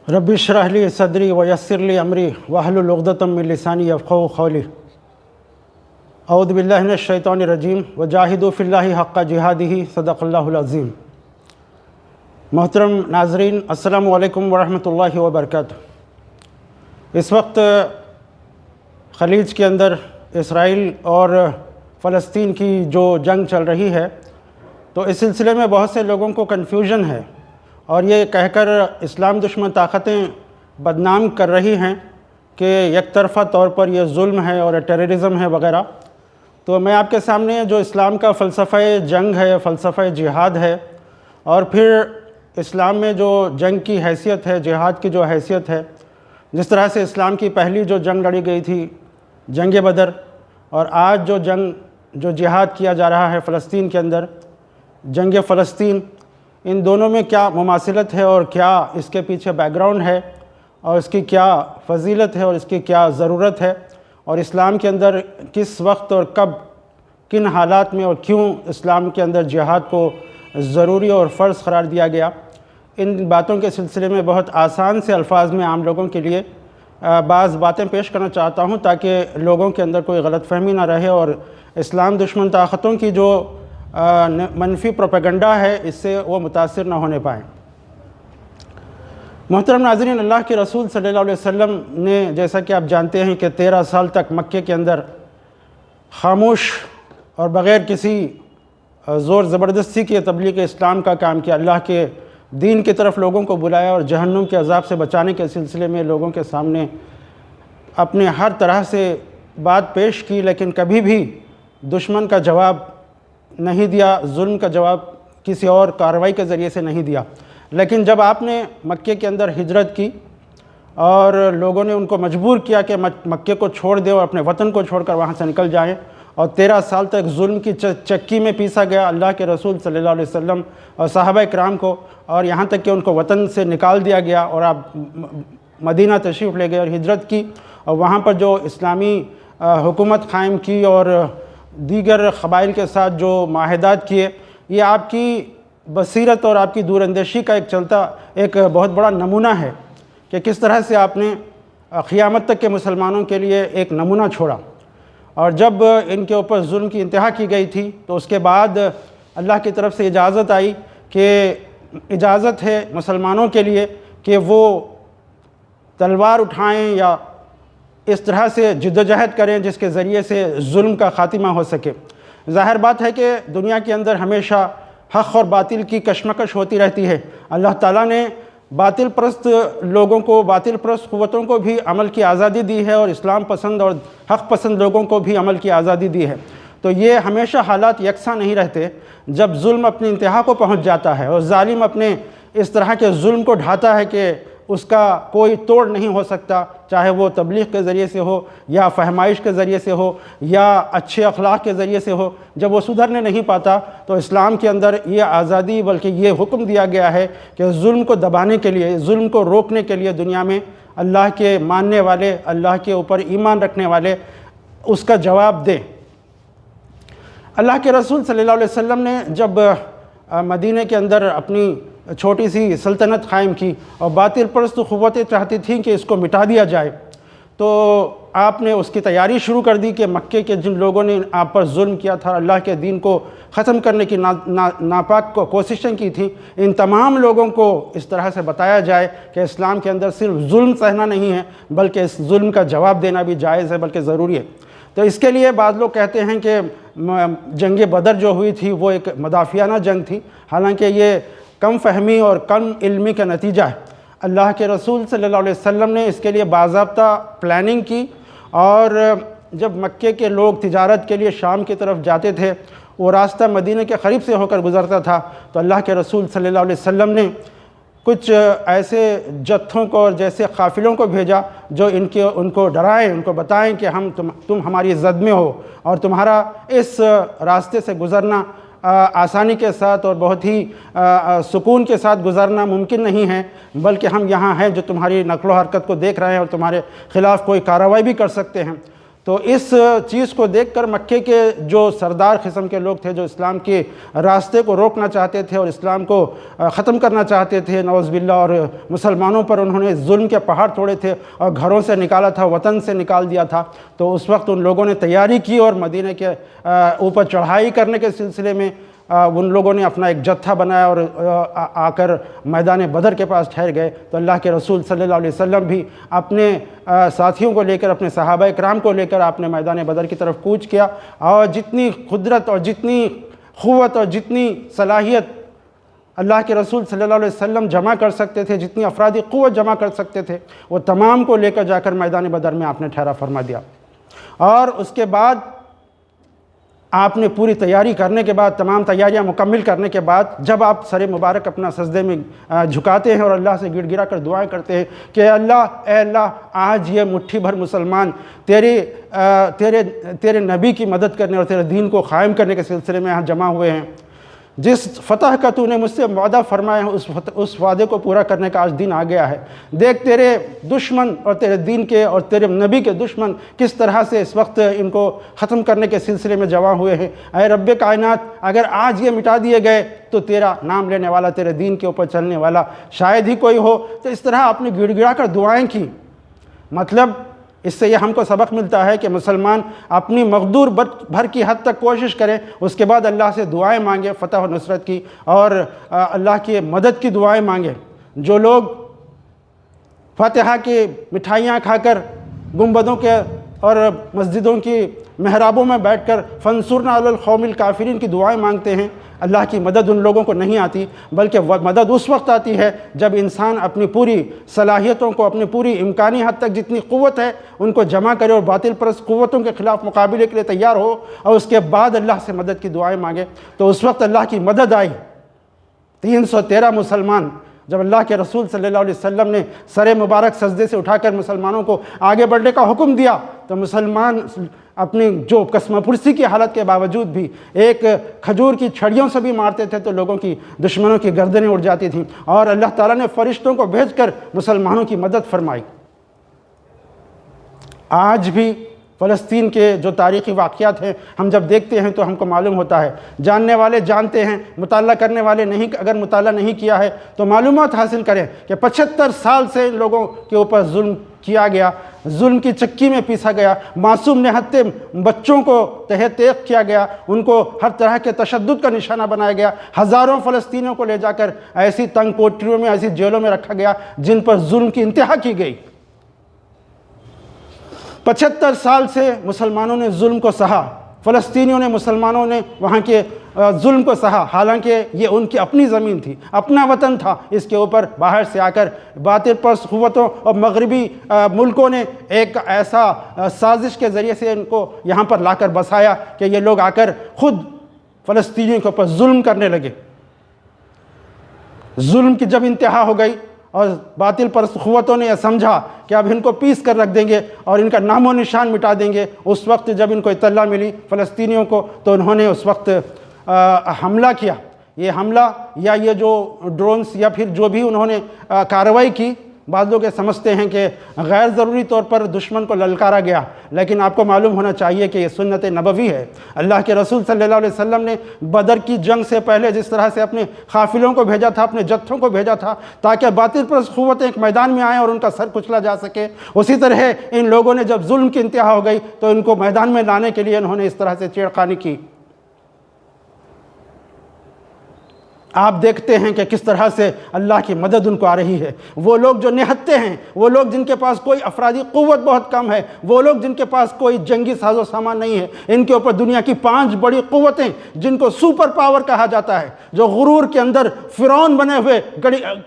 رب اشرح لی صدری ویسر لی امری واحلل عقدۃ من لسانی یفقہوا قولی۔ اعوذ باللہ من الشیطان الرجیم وجاہدوا فی اللہ حق جہادہ صدق اللہ العظیم۔ محترم ناظرین، السلام علیکم ورحمۃ اللہ وبرکاتہ۔ اس وقت خلیج کے اندر اسرائیل اور فلسطین کی جو جنگ چل رہی ہے، تو اس سلسلے میں بہت سے لوگوں کو کنفیوژن ہے اور یہ کہہ کر اسلام دشمن طاقتیں بدنام کر رہی ہیں کہ یک طرفہ طور پر یہ ظلم ہے اور ٹیررزم ہے وغیرہ۔ تو میں آپ کے سامنے جو اسلام کا فلسفہ جنگ ہے، فلسفہ جہاد ہے، اور پھر اسلام میں جو جنگ کی حیثیت ہے، جہاد کی جو حیثیت ہے، جس طرح سے اسلام کی پہلی جو جنگ لڑی گئی تھی جنگ بدر، اور آج جو جہاد کیا جا رہا ہے فلسطین کے اندر، جنگ فلسطین، ان دونوں میں کیا مماثلت ہے اور کیا اس کے پیچھے بیک گراؤنڈ ہے، اور اس کی کیا فضیلت ہے اور اس کی کیا ضرورت ہے، اور اسلام کے اندر کس وقت اور کب کن حالات میں اور کیوں اسلام کے اندر جہاد کو ضروری اور فرض قرار دیا گیا، ان باتوں کے سلسلے میں بہت آسان سے الفاظ میں عام لوگوں کے لیے بعض باتیں پیش کرنا چاہتا ہوں تاکہ لوگوں کے اندر کوئی غلط فہمی نہ رہے اور اسلام دشمن طاقتوں کی جو منفی پروپیگنڈا ہے اس سے وہ متاثر نہ ہونے پائیں۔ محترم ناظرین، اللہ کے رسول صلی اللہ علیہ وسلم نے، جیسا کہ آپ جانتے ہیں کہ 13 سال تک مکے کے اندر خاموش اور بغیر کسی زور زبردستی کی تبلیغ اسلام کا کام کیا، اللہ کے دین کی طرف لوگوں کو بلایا اور جہنم کے عذاب سے بچانے کے سلسلے میں لوگوں کے سامنے اپنے ہر طرح سے بات پیش کی، لیکن کبھی بھی دشمن کا جواب نہیں دیا، ظلم کا جواب کسی اور کارروائی کے ذریعے سے نہیں دیا۔ لیکن جب آپ نے مکے کے اندر ہجرت کی اور لوگوں نے ان کو مجبور کیا کہ مکے کو چھوڑ دیں اور اپنے وطن کو چھوڑ کر وہاں سے نکل جائیں، اور 13 سال تک ظلم کی چکی میں پیسا گیا اللہ کے رسول صلی اللہ علیہ وسلم اور صحابہ کرام کو، اور یہاں تک کہ ان کو وطن سے نکال دیا گیا اور آپ مدینہ تشریف لے گئے اور ہجرت کی، اور وہاں پر جو اسلامی حکومت قائم کی اور دیگر قبائل کے ساتھ جو معاہدات کیے، یہ آپ کی بصیرت اور آپ کی دور اندیشی کا ایک بہت بڑا نمونہ ہے کہ کس طرح سے آپ نے قیامت تک کے مسلمانوں کے لیے ایک نمونہ چھوڑا۔ اور جب ان کے اوپر ظلم کی انتہا کی گئی تھی تو اس کے بعد اللہ کی طرف سے اجازت آئی کہ اجازت ہے مسلمانوں کے لیے کہ وہ تلوار اٹھائیں یا اس طرح سے جدوجہد کریں جس کے ذریعے سے ظلم کا خاتمہ ہو سکے۔ ظاہر بات ہے کہ دنیا کے اندر ہمیشہ حق اور باطل کی کشمکش ہوتی رہتی ہے۔ اللہ تعالیٰ نے باطل پرست لوگوں کو، باطل پرست قوتوں کو بھی عمل کی آزادی دی ہے، اور اسلام پسند اور حق پسند لوگوں کو بھی عمل کی آزادی دی ہے۔ تو یہ ہمیشہ حالات یکساں نہیں رہتے۔ جب ظلم اپنی انتہا کو پہنچ جاتا ہے اور ظالم اپنے اس طرح کے ظلم کو ڈھاتا ہے کہ اس کا کوئی توڑ نہیں ہو سکتا، چاہے وہ تبلیغ کے ذریعے سے ہو یا فہمائش کے ذریعے سے ہو یا اچھے اخلاق کے ذریعے سے ہو، جب وہ سدھرنے نہیں پاتا تو اسلام کے اندر یہ آزادی بلکہ یہ حکم دیا گیا ہے کہ ظلم کو دبانے کے لیے، ظلم کو روکنے کے لیے دنیا میں اللہ کے ماننے والے، اللہ کے اوپر ایمان رکھنے والے اس کا جواب دیں۔ اللہ کے رسول صلی اللہ علیہ وسلم نے جب مدینہ کے اندر اپنی چھوٹی سی سلطنت قائم کی اور باطل پرست قوتیں چاہتی تھیں کہ اس کو مٹا دیا جائے، تو آپ نے اس کی تیاری شروع کر دی کہ مکے کے جن لوگوں نے آپ پر ظلم کیا تھا، اللہ کے دین کو ختم کرنے کی ناپاک کوششیں کی تھیں، ان تمام لوگوں کو اس طرح سے بتایا جائے کہ اسلام کے اندر صرف ظلم سہنا نہیں ہے بلکہ اس ظلم کا جواب دینا بھی جائز ہے، بلکہ ضروری ہے۔ تو اس کے لیے بعض لوگ کہتے ہیں کہ جنگ بدر جو ہوئی تھی وہ ایک مدافعانہ جنگ تھی، حالانکہ یہ کم فہمی اور کم علمی کا نتیجہ ہے۔ اللہ کے رسول صلی اللہ علیہ وسلم نے اس کے لیے باضابطہ پلاننگ کی، اور جب مکے کے لوگ تجارت کے لیے شام کی طرف جاتے تھے، وہ راستہ مدینہ کے قریب سے ہو کر گزرتا تھا، تو اللہ کے رسول صلی اللہ علیہ وسلم نے کچھ ایسے جتھوں کو اور جیسے قافلوں کو بھیجا جو ان کو ڈرائیں، ان کو بتائیں کہ تم ہماری زد میں ہو اور تمہارا اس راستے سے گزرنا آسانی کے ساتھ اور بہت ہی سکون کے ساتھ گزرنا ممکن نہیں ہے، بلکہ ہم یہاں ہیں جو تمہاری نقل و حرکت کو دیکھ رہے ہیں اور تمہارے خلاف کوئی کارروائی بھی کر سکتے ہیں۔ تو اس چیز کو دیکھ کر مکے کے جو سردار قسم کے لوگ تھے، جو اسلام کے راستے کو روکنا چاہتے تھے اور اسلام کو ختم کرنا چاہتے تھے نعوذ باللہ، اور مسلمانوں پر انہوں نے ظلم کے پہاڑ توڑے تھے اور گھروں سے نکالا تھا، وطن سے نکال دیا تھا، تو اس وقت ان لوگوں نے تیاری کی اور مدینہ کے اوپر چڑھائی کرنے کے سلسلے میں ان لوگوں نے اپنا ایک جتھا بنایا اور آ کر میدان بدر کے پاس ٹھہر گئے۔ تو اللہ کے رسول صلی اللہ علیہ وسلم بھی اپنے ساتھیوں کو لے کر، اپنے صحابہ کرام کو لے کر آپ نے میدان بدر کی طرف کوچ کیا، اور جتنی قدرت اور جتنی قوت اور جتنی صلاحیت اللہ کے رسول صلی اللہ علیہ وسلم جمع کر سکتے تھے، جتنی افرادی قوت جمع کر سکتے تھے، وہ تمام کو لے کر جا کر میدان بدر میں آپ نے ٹھہرا فرما دیا۔ اور اس کے بعد آپ نے پوری تیاری کرنے کے بعد، تمام تیاریاں مکمل کرنے کے بعد، جب آپ سر مبارک اپنا سجدے میں جھکاتے ہیں اور اللہ سے گڑ گڑا کر دعائیں کرتے ہیں کہ اے اللہ آج یہ مٹھی بھر مسلمان تیرے نبی کی مدد کرنے اور تیرے دین کو قائم کرنے کے سلسلے میں یہاں جمع ہوئے ہیں، جس فتح کا تو نے مجھ سے وعدہ فرمایا ہے اس وعدے کو پورا کرنے کا آج دن آ گیا ہے۔ دیکھ تیرے دشمن اور تیرے دین کے اور تیرے نبی کے دشمن کس طرح سے اس وقت ان کو ختم کرنے کے سلسلے میں جمع ہوئے ہیں۔ اے رب کائنات، اگر آج یہ مٹا دیے گئے تو تیرا نام لینے والا، تیرے دین کے اوپر چلنے والا شاید ہی کوئی ہو۔ تو اس طرح آپ نے گڑ گڑا کر دعائیں کی۔ مطلب اس سے یہ ہم کو سبق ملتا ہے کہ مسلمان اپنی مقدور بھر کی حد تک کوشش کریں، اس کے بعد اللہ سے دعائیں مانگیں فتح و نصرت کی، اور اللہ کی مدد کی دعائیں مانگیں۔ جو لوگ فاتحہ کی مٹھائیاں کھا کر گنبدوں کے اور مسجدوں کی محرابوں میں بیٹھ کر فانصرنا علی القوم الکافرین کی دعائیں مانگتے ہیں، اللہ کی مدد ان لوگوں کو نہیں آتی، بلکہ مدد اس وقت آتی ہے جب انسان اپنی پوری صلاحیتوں کو، اپنی پوری امکانی حد تک جتنی قوت ہے ان کو جمع کرے اور باطل پرست قوتوں کے خلاف مقابلے کے لیے تیار ہو، اور اس کے بعد اللہ سے مدد کی دعائیں مانگے۔ تو اس وقت اللہ کی مدد آئی۔ 313 مسلمان، جب اللہ کے رسول صلی اللہ علیہ وسلم نے سر مبارک سجدے سے اٹھا کر مسلمانوں کو آگے بڑھنے کا حکم دیا، تو مسلمان اپنی جو قسم پرسی کی حالت کے باوجود بھی ایک کھجور کی چھڑیوں سے بھی مارتے تھے تو لوگوں کی، دشمنوں کی گردنیں اڑ جاتی تھیں، اور اللہ تعالیٰ نے فرشتوں کو بھیج کر مسلمانوں کی مدد فرمائی۔ آج بھی فلسطین کے جو تاریخی واقعات ہیں ہم جب دیکھتے ہیں تو ہم کو معلوم ہوتا ہے، جاننے والے جانتے ہیں، مطالعہ کرنے والے نہیں، اگر مطالعہ نہیں کیا ہے تو معلومات حاصل کریں کہ 75 سال سے لوگوں کے اوپر ظلم کیا گیا، ظلم کی چکی میں پیسا گیا، معصوم نہتے بچوں کو تہہ تیغ کیا گیا، ان کو ہر طرح کے تشدد کا نشانہ بنایا گیا، ہزاروں فلسطینیوں کو لے جا کر ایسی تنگ کوٹریوں میں، ایسی جیلوں میں رکھا گیا جن پر ظلم کی انتہا کی گئی۔ 75 سال سے مسلمانوں نے ظلم کو سہا، فلسطینیوں نے، مسلمانوں نے وہاں کے ظلم کو سہا، حالانکہ یہ ان کی اپنی زمین تھی، اپنا وطن تھا۔ اس کے اوپر باہر سے آ کر باطل پرست قوتوں اور مغربی ملکوں نے ایک ایسا سازش کے ذریعے سے ان کو یہاں پر لا کر بسایا کہ یہ لوگ آ کر خود فلسطینیوں کے اوپر ظلم کرنے لگے۔ ظلم کی جب انتہا ہو گئی اور باطل پرست قوتوں نے یہ سمجھا کہ اب ان کو پیس کر رکھ دیں گے اور ان کا نام و نشان مٹا دیں گے، اس وقت جب ان کو اطلاع ملی فلسطینیوں کو، تو انہوں نے اس وقت حملہ کیا۔ یہ حملہ یا یہ جو ڈرونز یا پھر جو بھی انہوں نے کارروائی کی، بعض لوگ یہ سمجھتے ہیں کہ غیر ضروری طور پر دشمن کو للکارا گیا، لیکن آپ کو معلوم ہونا چاہیے کہ یہ سنت نبوی ہے۔ اللہ کے رسول صلی اللہ علیہ وسلم نے بدر کی جنگ سے پہلے جس طرح سے اپنے قافلوں کو بھیجا تھا، اپنے جتھوں کو بھیجا تھا تاکہ باطل پرست قوتیں ایک میدان میں آئیں اور ان کا سر کچلا جا سکے، اسی طرح ان لوگوں نے جب ظلم کی انتہا ہو گئی تو ان کو میدان میں لانے کے لیے انہوں نے اس طرح سے چھیڑخانی کی۔ آپ دیکھتے ہیں کہ کس طرح سے اللہ کی مدد ان کو آ رہی ہے۔ وہ لوگ جو نہتے ہیں، وہ لوگ جن کے پاس کوئی افرادی قوت بہت کم ہے، وہ لوگ جن کے پاس کوئی جنگی ساز و سامان نہیں ہے، ان کے اوپر دنیا کی 5 بڑی قوتیں جن کو سپر پاور کہا جاتا ہے، جو غرور کے اندر فرعون بنے ہوئے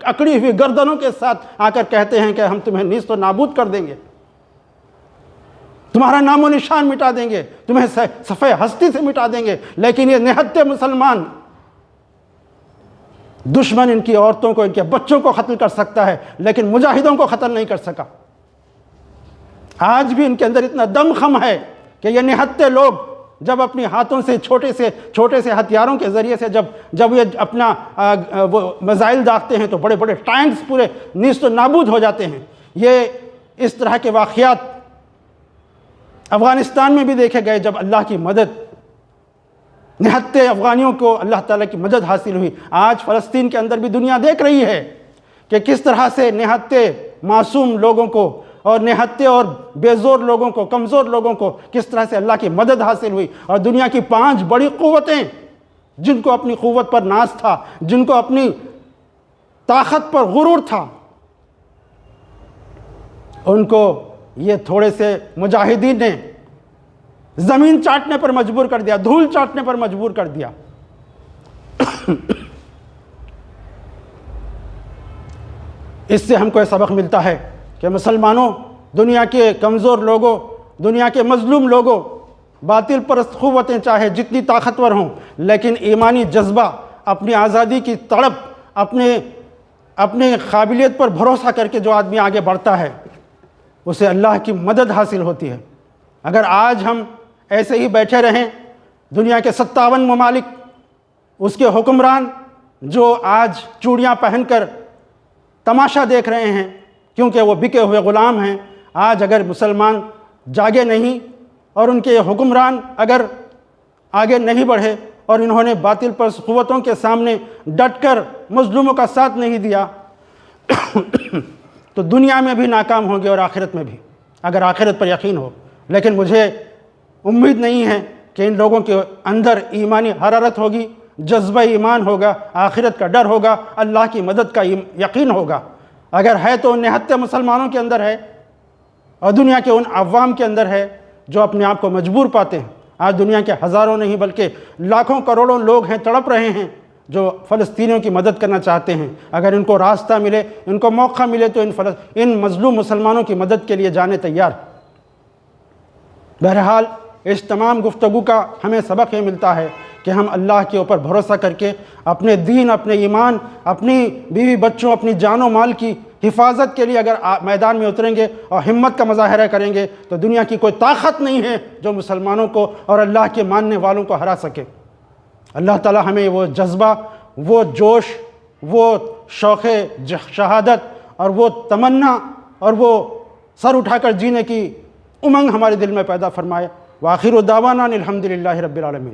اکڑی ہوئی گردنوں کے ساتھ آ کر کہتے ہیں کہ ہم تمہیں نیست و نابود کر دیں گے، تمہارا نام و نشان مٹا دیں گے، تمہیں صفحہ ہستی سے مٹا دیں گے، لیکن یہ نہتے مسلمان، دشمن ان کی عورتوں کو، ان کے بچوں کو قتل کر سکتا ہے لیکن مجاہدوں کو قتل نہیں کر سکا۔ آج بھی ان کے اندر اتنا دم خم ہے کہ یہ نہتے لوگ جب اپنی ہاتھوں سے چھوٹے سے ہتھیاروں کے ذریعے سے جب یہ اپنا وہ میزائل داغتے ہیں تو بڑے بڑے ٹینکس پورے نیست و نابود ہو جاتے ہیں۔ یہ اس طرح کے واقعات افغانستان میں بھی دیکھے گئے جب اللہ کی مدد، نہتے افغانیوں کو اللہ تعالیٰ کی مدد حاصل ہوئی۔ آج فلسطین کے اندر بھی دنیا دیکھ رہی ہے کہ کس طرح سے نہتے معصوم لوگوں کو اور نہتے اور بے زور لوگوں کو، کمزور لوگوں کو کس طرح سے اللہ کی مدد حاصل ہوئی، اور دنیا کی 5 بڑی قوتیں جن کو اپنی قوت پر ناز تھا، جن کو اپنی طاقت پر غرور تھا، ان کو یہ تھوڑے سے مجاہدین نے زمین چاٹنے پر مجبور کر دیا، دھول چاٹنے پر مجبور کر دیا۔ اس سے ہم کو یہ سبق ملتا ہے کہ مسلمانوں، دنیا کے کمزور لوگوں، دنیا کے مظلوم لوگوں، باطل پرست قوتیں چاہے جتنی طاقتور ہوں، لیکن ایمانی جذبہ، اپنی آزادی کی تڑپ، اپنے قابلیت پر بھروسہ کر کے جو آدمی آگے بڑھتا ہے اسے اللہ کی مدد حاصل ہوتی ہے۔ اگر آج ہم ایسے ہی بیٹھے رہیں، دنیا کے 57 ممالک، اس کے حکمران جو آج چوڑیاں پہن کر تماشا دیکھ رہے ہیں کیونکہ وہ بکے ہوئے غلام ہیں، آج اگر مسلمان جاگے نہیں اور ان کے حکمران اگر آگے نہیں بڑھے اور انہوں نے باطل پر قوتوں کے سامنے ڈٹ کر مظلوموں کا ساتھ نہیں دیا تو دنیا میں بھی ناکام ہوں گے اور آخرت میں بھی، اگر آخرت پر یقین ہو۔ لیکن مجھے امید نہیں ہے کہ ان لوگوں کے اندر ایمانی حرارت ہوگی، جذبہ ایمان ہوگا، آخرت کا ڈر ہوگا، اللہ کی مدد کا یقین ہوگا۔ اگر ہے تو ان نہتے مسلمانوں کے اندر ہے اور دنیا کے ان عوام کے اندر ہے جو اپنے آپ کو مجبور پاتے ہیں۔ آج دنیا کے ہزاروں نہیں بلکہ لاکھوں کروڑوں لوگ ہیں، تڑپ رہے ہیں، جو فلسطینیوں کی مدد کرنا چاہتے ہیں۔ اگر ان کو راستہ ملے، ان کو موقع ملے تو ان مظلوم مسلمانوں کی مدد کے لیے جانے تیار۔ بہرحال اس تمام گفتگو کا ہمیں سبق یہ ملتا ہے کہ ہم اللہ کے اوپر بھروسہ کر کے اپنے دین، اپنے ایمان، اپنی بیوی بچوں، اپنی جان و مال کی حفاظت کے لیے اگر میدان میں اتریں گے اور ہمت کا مظاہرہ کریں گے تو دنیا کی کوئی طاقت نہیں ہے جو مسلمانوں کو اور اللہ کے ماننے والوں کو ہرا سکے۔ اللہ تعالی ہمیں وہ جذبہ، وہ جوش، وہ شوق شہادت اور وہ تمنا اور وہ سر اٹھا کر جینے کی امنگ ہمارے دل میں پیدا فرمائے۔ وآخر دعوانا الحمد للہ رب العالمین۔